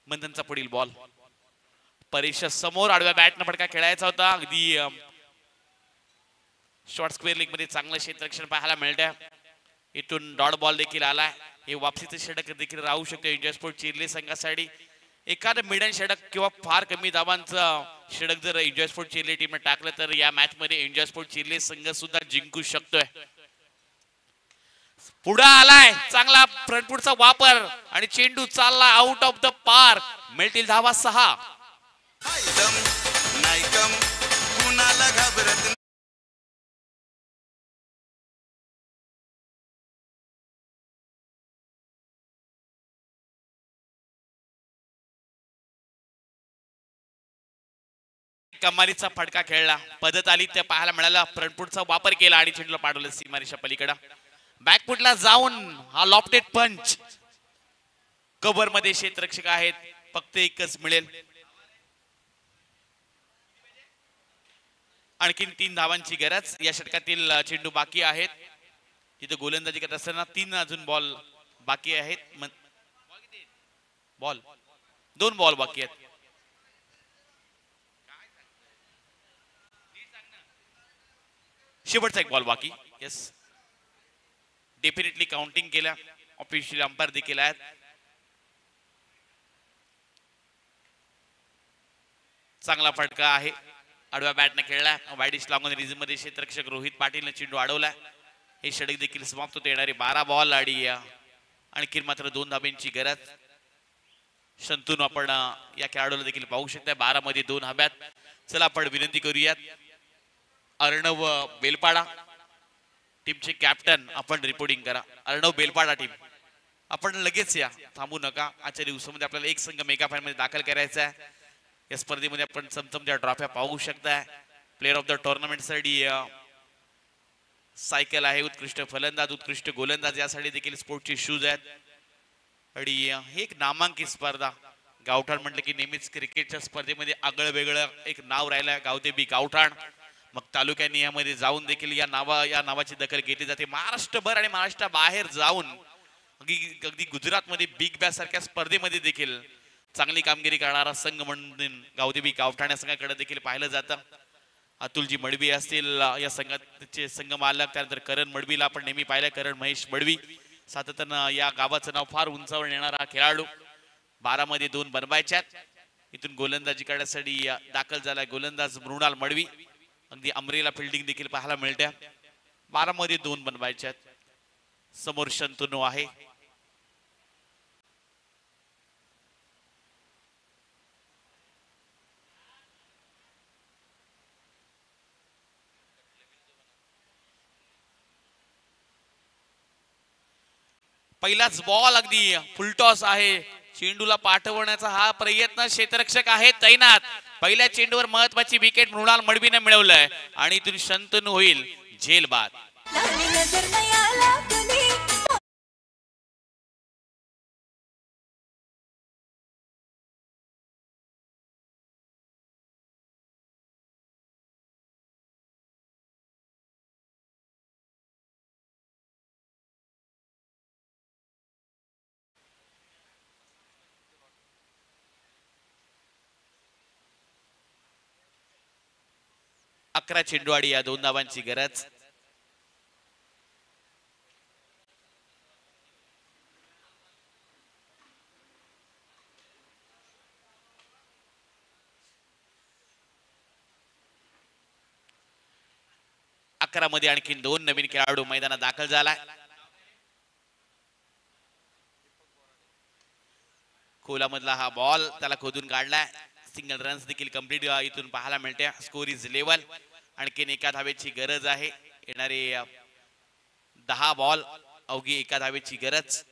A: मंथनचा पुढील बॉल परीक्षा समोर आडव्या बॅटनं फटका खेळायचा होता. अगदी शॉर्ट स्क्वेअर लीग मध्ये चांगलं क्षेत्ररक्षण पाहायला मिळतं. इथून डॉट बॉल देखील आलाय. हे वापसीचे षटक देखील राहू शकते एन्जॉय स्पोर्ट चिर्ले संघासाठी. एखादं मिडन षटक किंवा फार कमी धावांचं षटक जर एन्जॉय स्पोर्ट चिर्ले टीमने टाकलं तर या मॅच मध्ये एन्जॉय स्पोर्ट चिर्ले संघ सुद्धा जिंकू शकतोय. पुढे आलाय चांगला फ्रंटफुटचा वापर आणि चेंडू चालला आउट ऑफ द पार्क. मिळतील धावा 6. कमालीचा फटका खेळला. पद्धत आली त्या पाहायला मिळाला. फ्रंटफुटचा वापर केला आणि चेंडूला पाडवलं सीमारेषा पलीकडे. बॅकफुटला जाऊन हा लॉफ्टेड पंच. कव्हर मध्ये क्षेत्ररक्षक आहेत. फक्त एकच मिळेल. आणखीन 3 धावांची गरज. या षटकातील चेंडू बाकी आहेत. तिथे गोलंदाजी करत असताना 3 अजून बॉल बाकी आहेत. बॉल 2 बॉल बाकी आहेत. शेवटचा एक बॉल बाकी. येस डेफिनेटली काउंटिंग केल्या. ऑफिशियल अंपायर देखील आहेत. चांगला फटका आहे. आडव्या बॅटने खेळला. वाईडिश लागून रिझम मध्ये क्षेत्ररक्षक रोहित पाटीलने चेंडू अडवला. हे षटक देखील समाप्त होते. येणारे 12 बॉल आणि आणखी मात्र 2 धाब्यांची गरज. शंतनू आपण या खेळाडूला देखील पाहू शकता. 12 मध्ये 2 हव्यात. चला आपण विनंती करूयात अर्णव बेलपाडा टीमचे कॅप्टन आपण रिपोर्टिंग करा. अर्णव बेलपाडा टीम आपण लगेच या. थांबू नका. आजच्या दिवसामध्ये आपल्याला एक संघ मेगा फायनल मध्ये दाखल करायचा आहे. या स्पर्धेमध्ये आपण चमचमच्या ट्रॉफ्या पाहू शकताय. प्लेअर ऑफ द टुर्नामेंट साठी सायकल आहे. उत्कृष्ट फलंदाज उत्कृष्ट गोलंदाज यासाठी देखील स्पोर्टचे शूज आहेत. आणि हे एक नामांकित स्पर्धा. गावठाण म्हटलं की नेहमीच क्रिकेटच्या स्पर्धेमध्ये आगळं वेगळं एक नाव राहिलं. गावदेवी गावठाण. मग तालुक्या नियामध्ये जाऊन देखील या नावाची दखल घेतली जाते. महाराष्ट्रभर आणि महाराष्ट्राबाहेर जाऊन अगदी गुजरातमध्ये बिग बॅश सारख्या स्पर्धेमध्ये देखील चांगली कामगिरी करणारा संघ म्हणून गावदेवी गावठाण या संघाकडे देखील पाहिलं जातं. अतुलजी मडवी असतील या संघाचे संघ मालक. त्यानंतर करण मडवीला आपण नेहमी पाहिलं. करण महेश मडवी सातत्यानं या गावाचं नाव फार उंचावर नेणारा खेळाडू. 12 मध्ये 2 बनवायच्यात. इथून गोलंदाजी करण्यासाठी दाखल झालाय गोलंदाज मृणाल मडवी. अगदी अमरेला फिल्डिंग देखील पाहायला मिळते. 12 मध्ये 2 बनवायच्यात. समोर शंतनू आहे. पहिलाच बॉल अगदी फुलटॉस आहे. चेंडूला पाठवण्याचा हा प्रयत्न, क्षेत्ररक्षक आहे तैनात. पहिल्या चेंडूवर महत्वाची विकेट मृणाल मडवीने मिळवलंय आणि इथून शंतनू होईल झेल बाद. अकरा चेंडूवाडी या 2 धावांची गरज. अकरा मध्ये आणखी 2 नवीन खेळाडू मैदानात दाखल झालाय. खोलामधला हा बॉल त्याला खोदून काढलाय. सिंगल रन्स देखील कंप्लीट इथून पाहायला मिळते. Score is level. आणखीन एका धावेची गरज आहे. येणारे 10 बॉल अवघी एका धावेची गरज.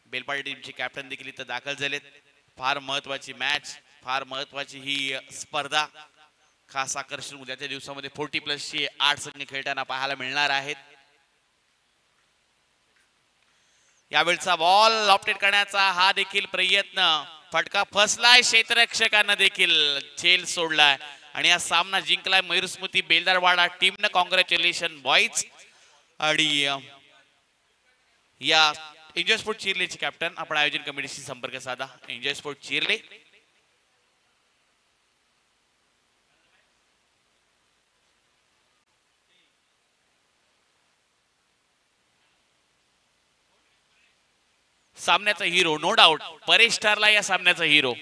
A: बेलपाडी टीमचे कॅप्टन देखील इथं दाखल झालेत. फार महत्वाची मॅच, फार महत्वाची ही स्पर्धा. खास आकर्षण उद्याच्या दिवसामध्ये 40+ चे 8 संघ खेळताना पाहायला मिळणार आहेत. यावेळचा बॉल लॉफ्टेड करण्याचा हा देखील प्रयत्न, फटका फसलाय. क्षेत्ररक्षकांना देखील झेल सोडलाय आणि हा सामना जिंकलाय मयूर स्मृती बेलदारवाडा टीमनं. Congratulation boys. आणि या एन्जॉय स्पोर्ट चिरलेचे कॅप्टन आपण आयोजन कमिटीशी संपर्क साधा. एन्जॉय स्पोर्ट चिरले सामन्याचा हिरो, नो डाऊट परेश ठरला या सामन्याचा हिरो.